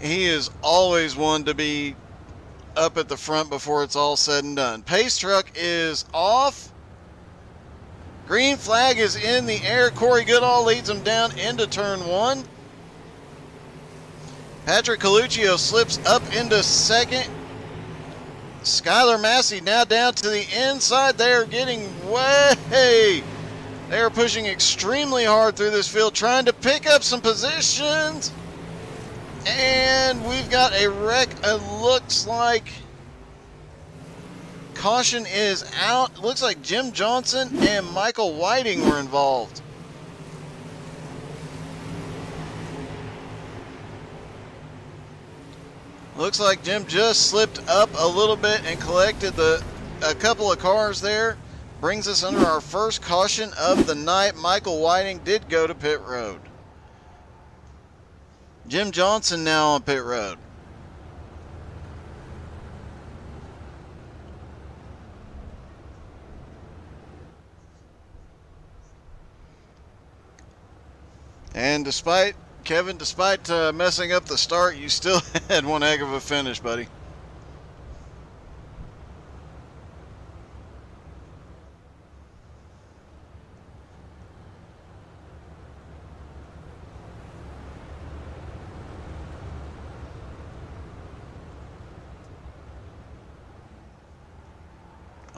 He is always one to be up at the front before it's all said and done. Pace truck is off. Green flag is in the air. Corey Goodall leads him down into turn 1. Patrick Coluccio slips up into second. Skylar Massey now down to the inside. They are getting way. They are pushing extremely hard through this field, trying to pick up some positions. And we've got a wreck. It looks like caution is out. Looks like Jim Johnson and Michael Whiting were involved. Looks like Jim just slipped up a little bit and collected a couple of cars there. Brings us under our first caution of the night. Michael Whiting did go to pit road. Jim Johnson now on pit road. And despite messing up the start, you still had one heck of a finish, buddy.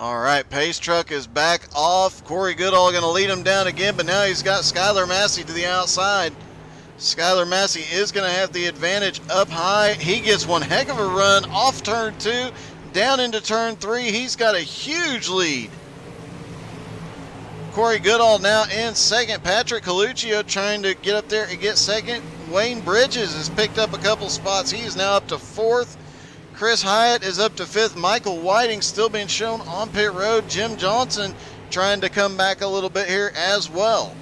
All right, pace truck is back off. Corey Goodall going to lead him down again, but now he's got Skylar Massey to the outside. Skylar Massey is going to have the advantage up high. He gets one heck of a run off turn 2, down into turn 3. He's got a huge lead. Corey Goodall now in second. Patrick Coluccio trying to get up there and get second. Wayne Bridges has picked up a couple spots. He is now up to 4th. Chris Hyatt is up to 5th. Michael Whiting still being shown on pit road. Jim Johnson trying to come back a little bit here as well.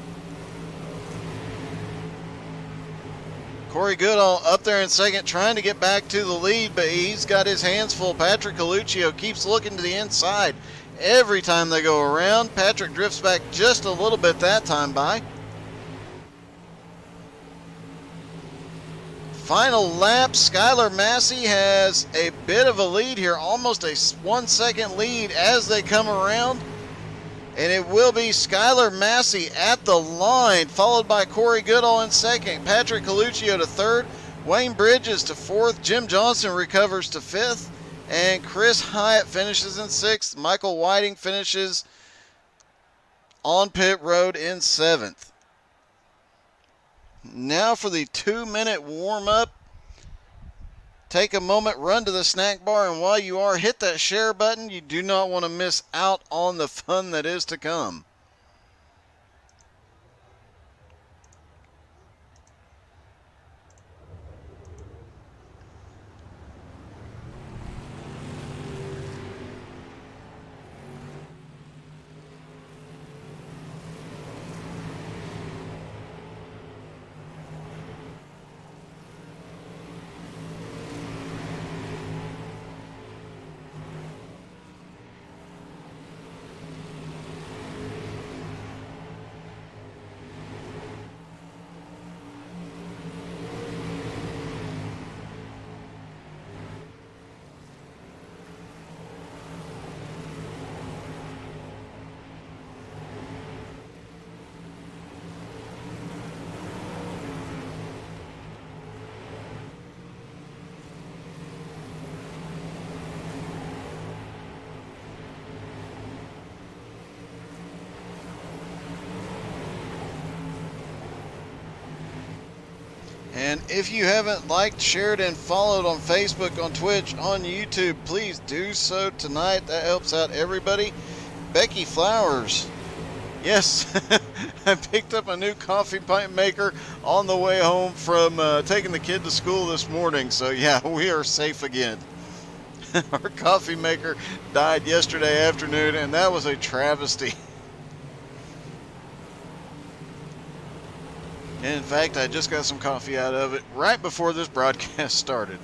Corey Goodall up there in second, trying to get back to the lead, but he's got his hands full. Patrick Coluccio keeps looking to the inside every time they go around. Patrick drifts back just a little bit that time by. Final lap, Skylar Massey has a bit of a lead here, almost a 1 second lead as they come around. And it will be Skylar Massey at the line, followed by Corey Goodall in second, Patrick Coluccio to 3rd, Wayne Bridges to 4th, Jim Johnson recovers to 5th, and Chris Hyatt finishes in 6th. Michael Whiting finishes on pit road in 7th. Now for the 2-minute warm-up. Take a moment, run to the snack bar, and while you are, hit that share button. You do not want to miss out on the fun that is to come. And if you haven't liked, shared, and followed on Facebook, on Twitch, on YouTube, please do so tonight. That helps out everybody. Becky Flowers. Yes, I picked up a new coffee pint maker on the way home from taking the kid to school this morning. So yeah, we are safe again. Our coffee maker died yesterday afternoon, and that was a travesty. And in fact, I just got some coffee out of it right before this broadcast started.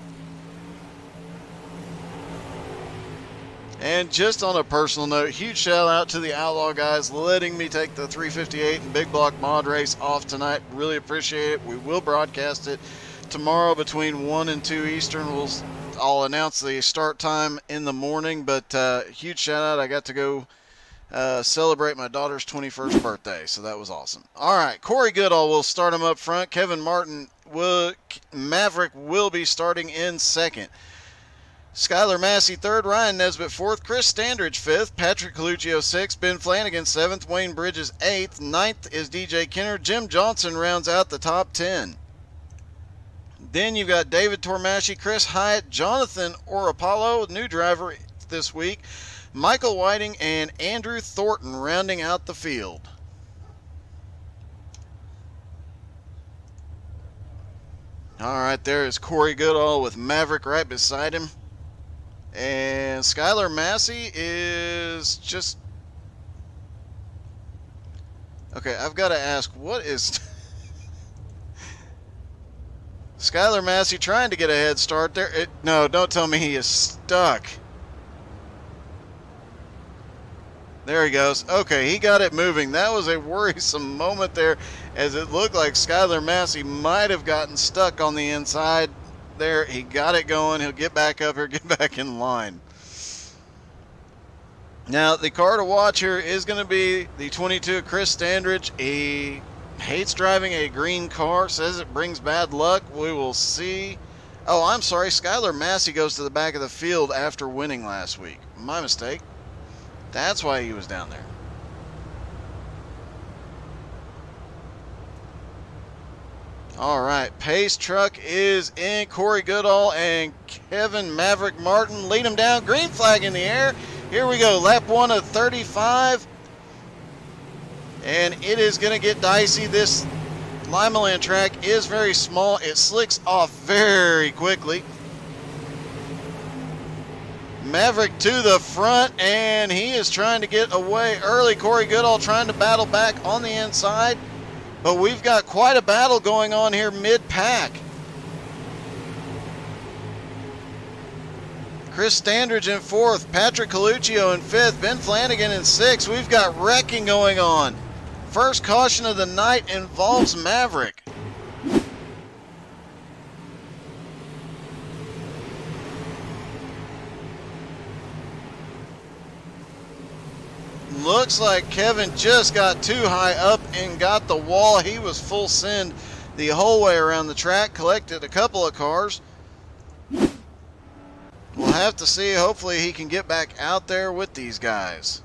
And just on a personal note, huge shout out to the Outlaw guys letting me take the 358 and Big Block mod race off tonight. Really appreciate it. We will broadcast it tomorrow between 1 and 2 Eastern. I'll announce the start time in the morning, but huge shout out. I got to go celebrate my daughter's 21st birthday, so that was awesome. All right, Corey Goodall will start him up front. Maverick will be starting in second. Skylar Massey third, Ryan Nesbitt fourth, Chris Standridge fifth, Patrick Coluccio sixth, Ben Flanagan seventh, Wayne Bridges eighth, ninth is DJ Kenner. Jim Johnson rounds out the top 10. Then you've got David Tormasci, Chris Hyatt, Jonathan Orapollo, new driver this week, Michael Whiting, and Andrew Thornton rounding out the field. All right, there is Corey Goodall with Maverick right beside him. And Skylar Massey is just... Okay, I've got to ask, what is... Skylar Massey trying to get a head start there. No, don't tell me he is stuck. There he goes. Okay, he got it moving. That was a worrisome moment there, as it looked like Skylar Massey might have gotten stuck on the inside. There, he got it going. He'll get back up here, get back in line. Now, the car to watch here is going to be the 22 Chris Standridge. He hates driving a green car, says it brings bad luck. We will see. Oh, I'm sorry. Skylar Massey goes to the back of the field after winning last week. My mistake. That's why he was down there. All right, pace truck is in. Corey Goodall and Kevin Maverick Martin lead him down. Green flag in the air. Here we go, lap 1 of 35. And it is going to get dicey. This Limaland track is very small. It slicks off very quickly. Maverick to the front, and he is trying to get away early. Corey Goodall trying to battle back on the inside. But we've got quite a battle going on here mid-pack. Chris Standridge in fourth, Patrick Coluccio in fifth, Ben Flanagan in sixth. We've got wrecking going on. First caution of the night involves Maverick. Looks like Kevin just got too high up and got the wall. He was full send the whole way around the track, collected a couple of cars. We'll have to see. Hopefully he can get back out there with these guys.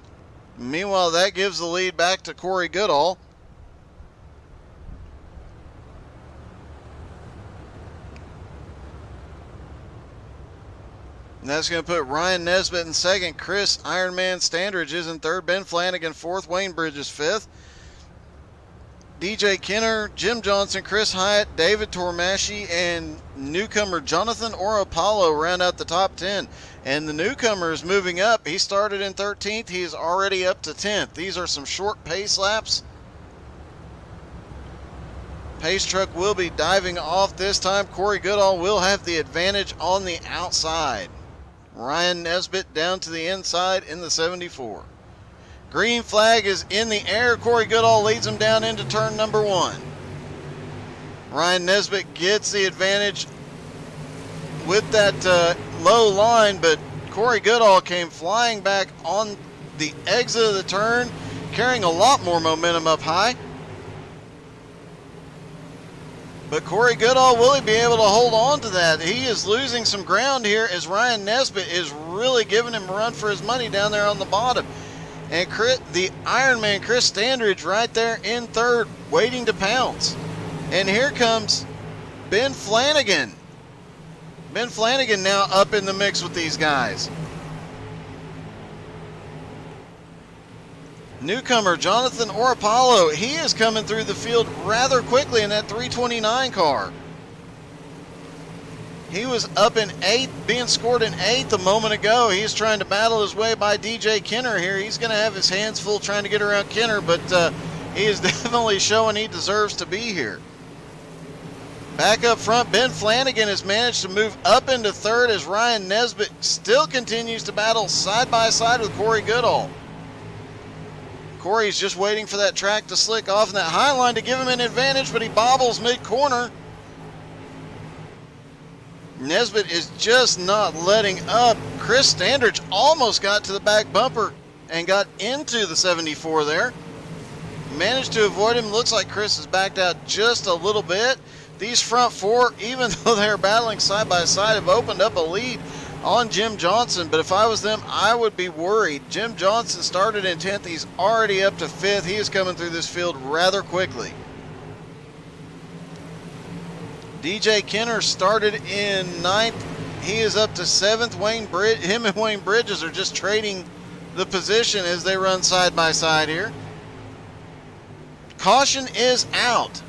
Meanwhile, that gives the lead back to Corey Goodall. And that's going to put Ryan Nesbitt in second. Chris Ironman Standridge is in third. Ben Flanagan fourth. Wayne Bridges fifth. DJ Kenner, Jim Johnson, Chris Hyatt, David Tormasci, and newcomer Jonathan Orapollo round out the top 10. And the newcomer is moving up. He started in 13th. He is already up to 10th. These are some short pace laps. Pace truck will be diving off this time. Corey Goodall will have the advantage on the outside. Ryan Nesbitt down to the inside in the 74. Green flag is in the air. Corey Goodall leads him down into turn number 1. Ryan Nesbitt gets the advantage with that low line, but Corey Goodall came flying back on the exit of the turn, carrying a lot more momentum up high. But Corey Goodall, will he be able to hold on to that? He is losing some ground here as Ryan Nesbitt is really giving him a run for his money down there on the bottom. And the Ironman Chris Standridge right there in third, waiting to pounce. And here comes Ben Flanagan. Ben Flanagan now up in the mix with these guys. Newcomer Jonathan Orapollo, he is coming through the field rather quickly in that 329 car. He was up in 8th, being scored in 8th a moment ago. He's trying to battle his way by DJ Kenner here. He's going to have his hands full trying to get around Kenner, but he is definitely showing he deserves to be here. Back up front, Ben Flanagan has managed to move up into third as Ryan Nesbitt still continues to battle side by side with Corey Goodall. Corey's just waiting for that track to slick off and that high line to give him an advantage, but he bobbles mid-corner. Nesbitt is just not letting up. Chris Standridge almost got to the back bumper and got into the 74 there. Managed to avoid him. Looks like Chris has backed out just a little bit. These front four, even though they're battling side by side, have opened up a lead on Jim Johnson. But if I was them, I would be worried. Jim Johnson started in 10th. He's already up to 5th. He is coming through this field rather quickly. DJ Kenner started in 9th. He is up to 7th. Him and Wayne Bridges are just trading the position as they run side by side here. Caution is out.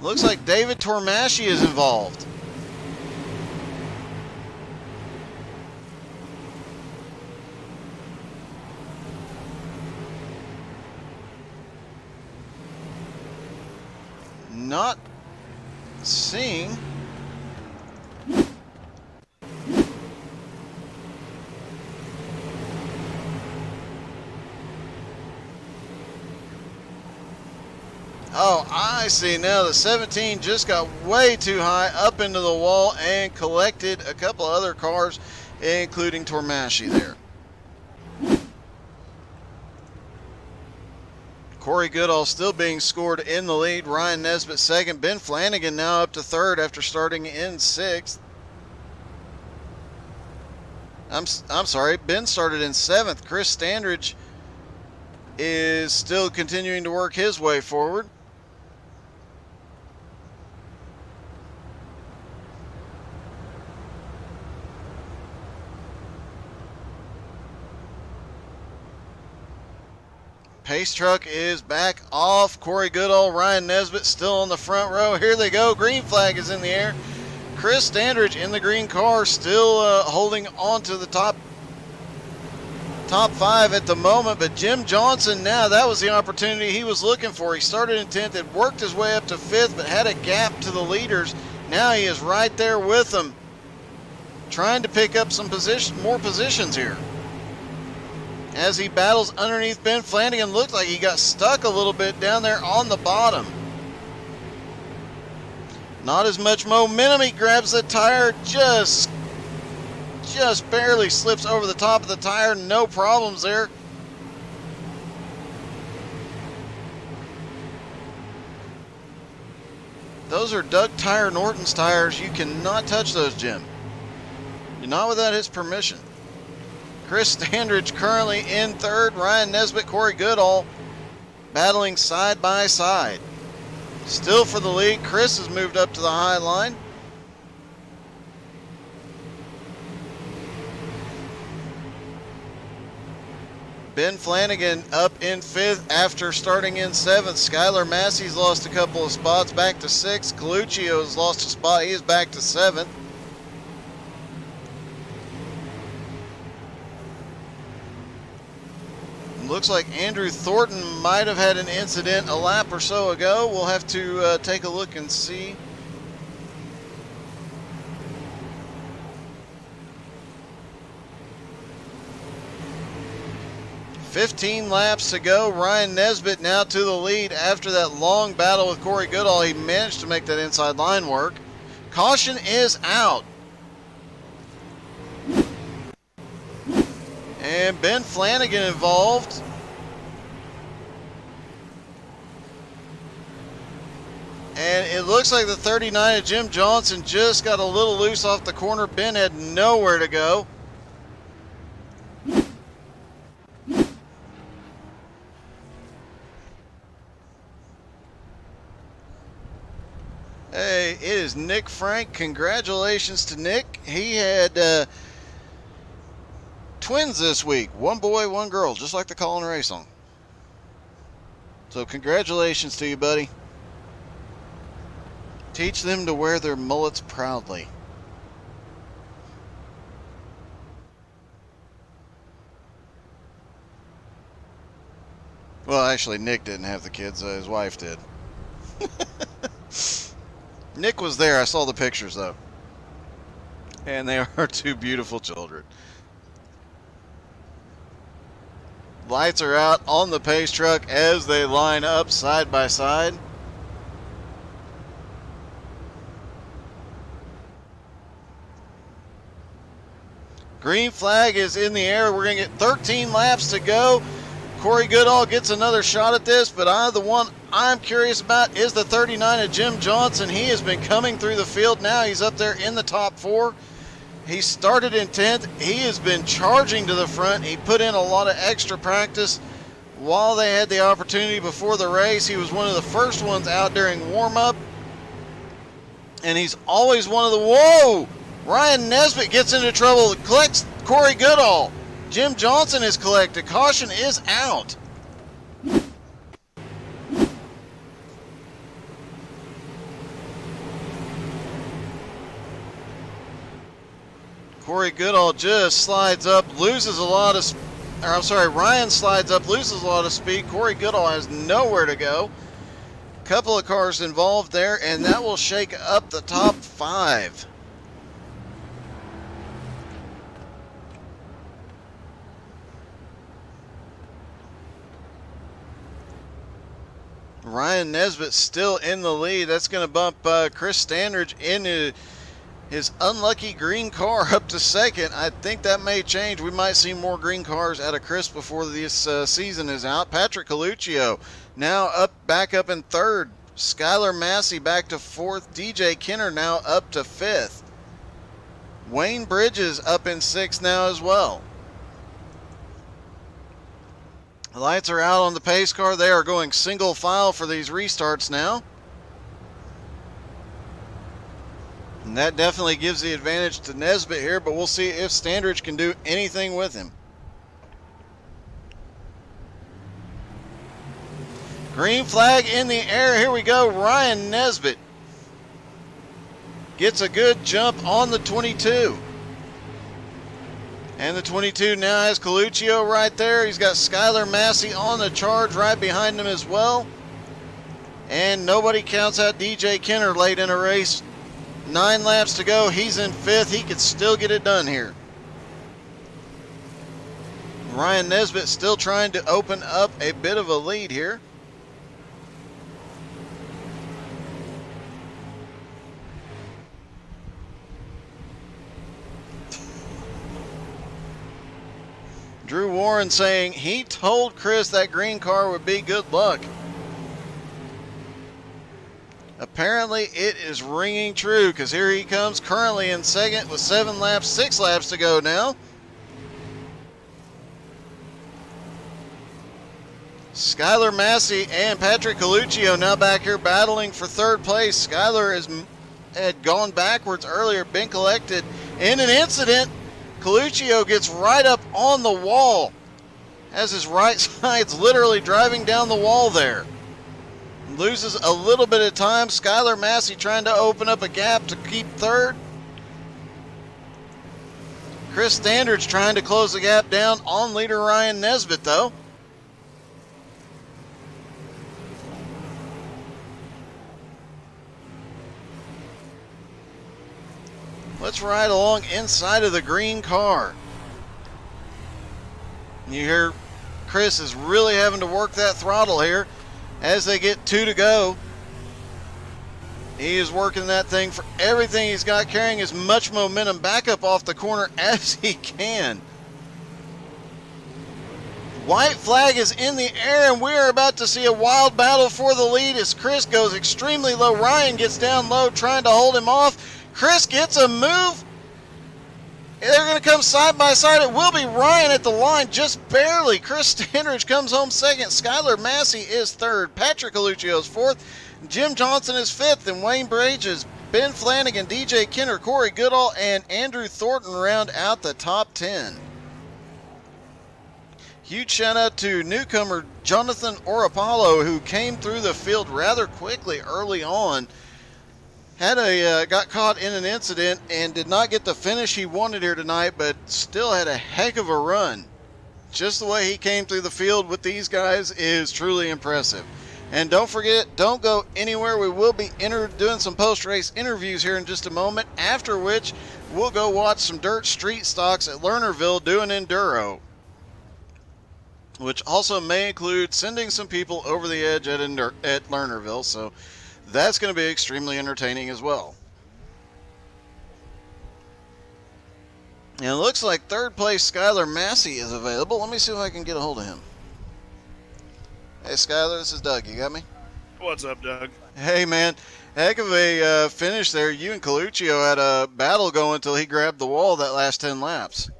Looks like David Tormasci is involved. Not seeing. Oh, I see now. The 17 just got way too high up into the wall and collected a couple other cars, including Tormasci there. Corey Goodall still being scored in the lead. Ryan Nesbitt second. Ben Flanagan now up to 3rd after starting in 6th. I'm sorry. Ben started in 7th. Chris Standridge is still continuing to work his way forward. Pace truck is back off. Corey Goodall, Ryan Nesbitt still on the front row. Here they go. Green flag is in the air. Chris Standridge in the green car still holding on to the top 5 at the moment. But Jim Johnson now, that was the opportunity he was looking for. He started in 10th, had worked his way up to 5th, but had a gap to the leaders. Now he is right there with them, trying to pick up some more positions here. As he battles underneath Ben Flanagan, looked like he got stuck a little bit down there on the bottom. Not as much momentum. He grabs the tire, just barely slips over the top of the tire. No problems there. Those are Doug Tire Norton's tires. You cannot touch those, Jim. You're not without his permission. Chris Standridge currently in 3rd. Ryan Nesbitt, Corey Goodall battling side by side. Still for the lead. Chris has moved up to the high line. Ben Flanagan up in 5th after starting in 7th. Skylar Massey's lost a couple of spots, back to 6th. Coluccio has lost a spot. He is back to 7th. Looks like Andrew Thornton might have had an incident a lap or so ago. We'll have to take a look and see. "15 laps to go. Ryan Nesbitt now to the lead after that long battle with Corey Goodall. He managed to make that inside line work. Caution is out. And Ben Flanagan involved. And it looks like the 39 of Jim Johnson just got a little loose off the corner. Ben had nowhere to go. Hey, it is Nick Frank. Congratulations to Nick. He had twins this week. One boy, one girl, just like the Colin Ray song. So congratulations to you, buddy. Teach them to wear their mullets proudly. Well, actually, Nick didn't have the kids. His wife did. Nick was there. I saw the pictures, though. And they are two beautiful children. Lights are out on the pace truck as they line up side by side. Green flag is in the air. We're going to get 13 laps to go. Corey Goodall gets another shot at this, but the one I'm curious about is the 39 of Jim Johnson. He has been coming through the field now. He's up there in the top 4. He started in 10th. He has been charging to the front. He put in a lot of extra practice while they had the opportunity before the race. He was one of the first ones out during warm-up, and he's always one of the... Whoa! Ryan Nesbitt gets into trouble, collects Corey Goodall. Jim Johnson is collected. Caution is out. Corey Goodall just slides up, loses a lot of... Ryan slides up, loses a lot of speed. Corey Goodall has nowhere to go. Couple of cars involved there, and that will shake up the top 5. Ryan Nesbitt still in the lead. That's going to bump Chris Standridge into his unlucky green car up to second. I think that may change. We might see more green cars out of Chris before this season is out. Patrick Coluccio now back up in 3rd. Skylar Massey back to 4th. DJ Kenner now up to 5th. Wayne Bridges up in 6th now as well. The lights are out on the pace car. They are going single file for these restarts now. And that definitely gives the advantage to Nesbitt here, but we'll see if Standridge can do anything with him. Green flag in the air. Here we go. Ryan Nesbitt gets a good jump on the 22. And the 22 now has Coluccio right there. He's got Skylar Massey on the charge right behind him as well. And nobody counts out DJ Kenner late in a race. 9 laps to go. He's in 5th. He could still get it done here. Ryan Nesbitt still trying to open up a bit of a lead here. Drew Warren saying he told Chris that green car would be good luck. Apparently it is ringing true, because here he comes currently in 2nd with 6 laps to go now. Skylar Massey and Patrick Coluccio now back here battling for 3rd place. Skylar had gone backwards earlier, been collected in an incident. Coluccio gets right up on the wall as his right side's literally driving down the wall there. Loses a little bit of time. Skylar Massey trying to open up a gap to keep 3rd. Chris Standridge trying to close the gap down on leader Ryan Nesbitt though. Let's ride along inside of the green car. You hear Chris is really having to work that throttle here as they get 2 to go. He is working that thing for everything he's got, carrying as much momentum back up off the corner as he can. White flag is in the air, and we are about to see a wild battle for the lead as Chris goes extremely low. Ryan gets down low trying to hold him off. Chris gets a move. They're going to come side by side. It will be Ryan at the line, just barely. Chris Standridge comes home 2nd. Skylar Massey is 3rd. Patrick Coluccio is 4th. Jim Johnson is 5th. And Wayne Bridges, Ben Flanagan, DJ Kenner, Corey Goodall, and Andrew Thornton round out the top 10. Huge shout out to newcomer Jonathan Orapallo, who came through the field rather quickly early on. Got caught in an incident and did not get the finish he wanted here tonight, but still had a heck of a run. Just the way he came through the field with these guys is truly impressive. And don't forget, don't go anywhere. We will be doing some post-race interviews here in just a moment, after which we'll go watch some dirt street stocks at Lernerville doing enduro, which also may include sending some people over the edge at Lernerville. So that's going to be extremely entertaining as well. And it looks like third place Skylar Massey is available. Let me see if I can get a hold of him. Hey, Skylar, this is Doug. You got me? What's up, Doug? Hey, man. Heck of a finish there. You and Coluccio had a battle going until he grabbed the wall that last 10 laps.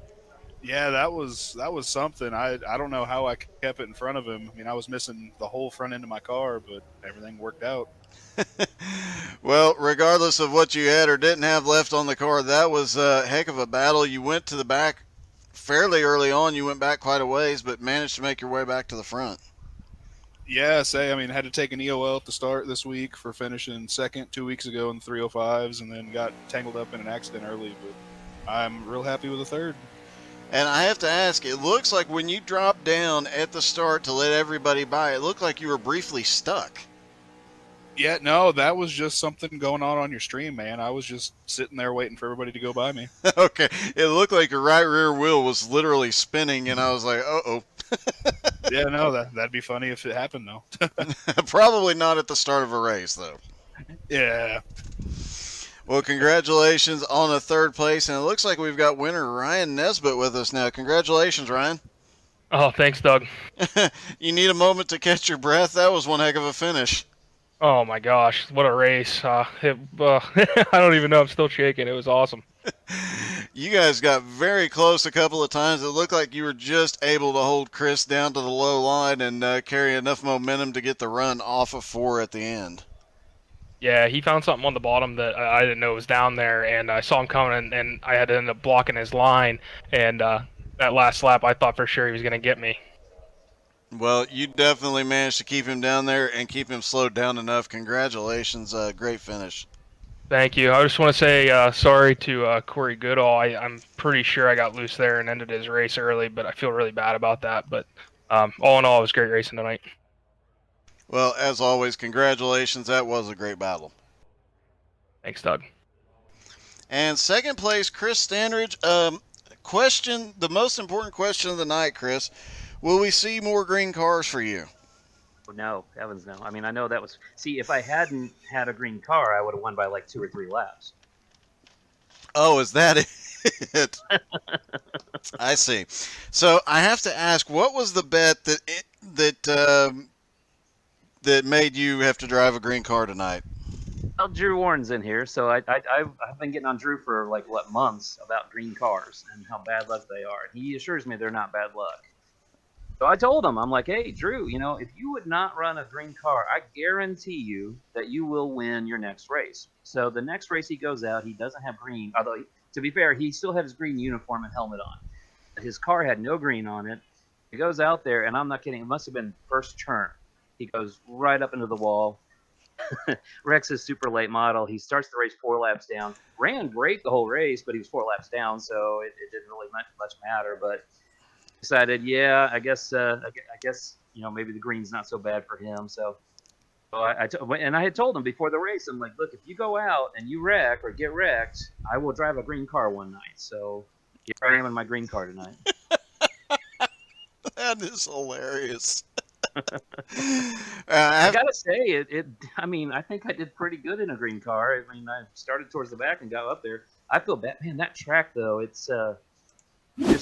Yeah, that was something. I don't know how I kept it in front of him. I mean, I was missing the whole front end of my car, but everything worked out. Well, regardless of what you had or didn't have left on the car, that was a heck of a battle. You went to the back fairly early on. You went back quite a ways, but managed to make your way back to the front. Yeah, I mean, had to take an EOL at the start this week for finishing second 2 weeks ago in the 305s, and then got tangled up in an accident early. But I'm real happy with the third. And I have to ask, it looks like when you dropped down at the start to let everybody by, it looked like you were briefly stuck. Yeah, no, that was just something going on your stream, man. I was just sitting there waiting for everybody to go by me. Okay, it looked like your right rear wheel was literally spinning, and I was like, uh-oh. Yeah, no, that'd be funny if it happened though. Probably not at the start of a race, though. Yeah. Well, congratulations on a third place, and it looks like we've got winner Ryan Nesbitt with us now. Congratulations, Ryan. Oh, thanks, Doug. You need a moment to catch your breath. That was one heck of a finish. Oh my gosh, what a race! I don't even know. I'm still shaking. It was awesome. You guys got very close a couple of times. It looked like you were just able to hold Chris down to the low line and carry enough momentum to get the run off of 4 at the end. Yeah, he found something on the bottom that I didn't know was down there, and I saw him coming, and I had to end up blocking his line. And that last lap, I thought for sure he was going to get me. Well, you definitely managed to keep him down there and keep him slowed down enough. Congratulations. Great finish. Thank you. I just want to say sorry to Corey Goodall. I'm pretty sure I got loose there and ended his race early, but I feel really bad about that. But all in all, it was great racing tonight. Well, as always, congratulations. That was a great battle. Thanks, Doug. And second place, Chris Standridge. Question, the most important question of the night, Chris. Will we see more green cars for you? No, heavens no. I mean, I know that was. See, if I hadn't had a green car, I would have won by like 2 or 3 laps. Oh, is that it? I see. So I have to ask, what was the bet that made you have to drive a green car tonight? Well, Drew Warren's in here, so I've been getting on Drew for like what months about green cars and how bad luck they are. And he assures me they're not bad luck. So I told him, I'm like, hey, Drew, if you would not run a green car, I guarantee you that you will win your next race. So the next race he goes out, he doesn't have green. Although, to be fair, he still had his green uniform and helmet on. His car had no green on it. He goes out there, and I'm not kidding. It must have been first turn. He goes right up into the wall. Rex is super late model. He starts the race 4 laps down. Ran great the whole race, but he was 4 laps down, so it didn't really much matter. But decided, yeah, I guess maybe the green's not so bad for him. So and I had told him before the race, I'm like, look, if you go out and you wreck or get wrecked, I will drive a green car one night. So here I am in my green car tonight. That is hilarious. I gotta say, I mean, I think I did pretty good in a green car. I mean, I started towards the back and got up there. I feel bad, man. That track though, it's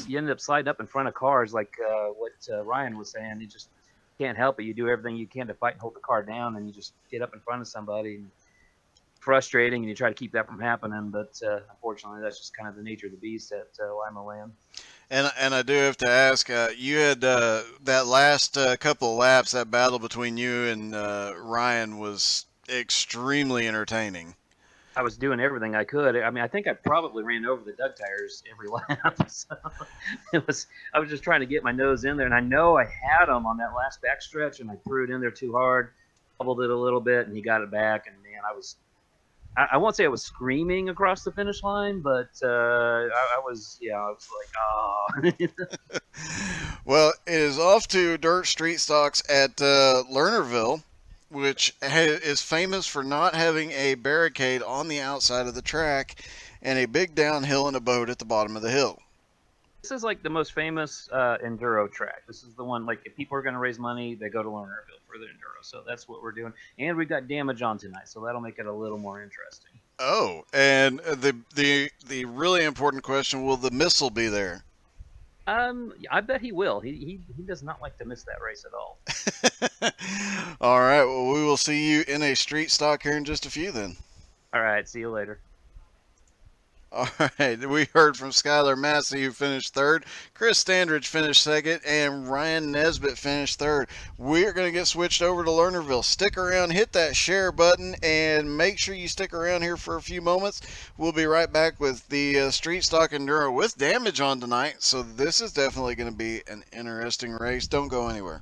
you end up sliding up in front of cars, like what Ryan was saying. You just can't help it. You do everything you can to fight and hold the car down, and you just get up in front of somebody. And frustrating, and you try to keep that from happening. But unfortunately, that's just kind of the nature of the beast at Limaland. And I do have to ask, you had that last couple of laps, that battle between you and Ryan was extremely entertaining. I was doing everything I could. I mean, I think I probably ran over the Doug tires every lap. So I was just trying to get my nose in there, and I know I had him on that last backstretch, and I threw it in there too hard, bubbled it a little bit, and he got it back. And man, I won't say I was screaming across the finish line, but I was like, oh. Well, it is off to dirt street stocks at Lernerville, which is famous for not having a barricade on the outside of the track and a big downhill and a boat at the bottom of the hill. This is like the most famous enduro track. This is the one, like, if people are going to raise money, they go to Lernerville for the enduro. So that's what we're doing. And we've got damage on tonight, so that'll make it a little more interesting. Oh, and the the really important question, will the missile be there? I bet he will. He does not like to miss that race at all. All right, well, we will see you in a street stock here in just a few then. All right, see you later. All right, we heard from Skylar Massey, who finished third. Chris Standridge finished second, and Ryan Nesbitt finished third. We're going to get switched over to Lernerville. Stick around, hit that share button, and make sure you stick around here for a few moments. We'll be right back with the Street Stock Enduro with damage on tonight, so this is definitely going to be an interesting race. Don't go anywhere.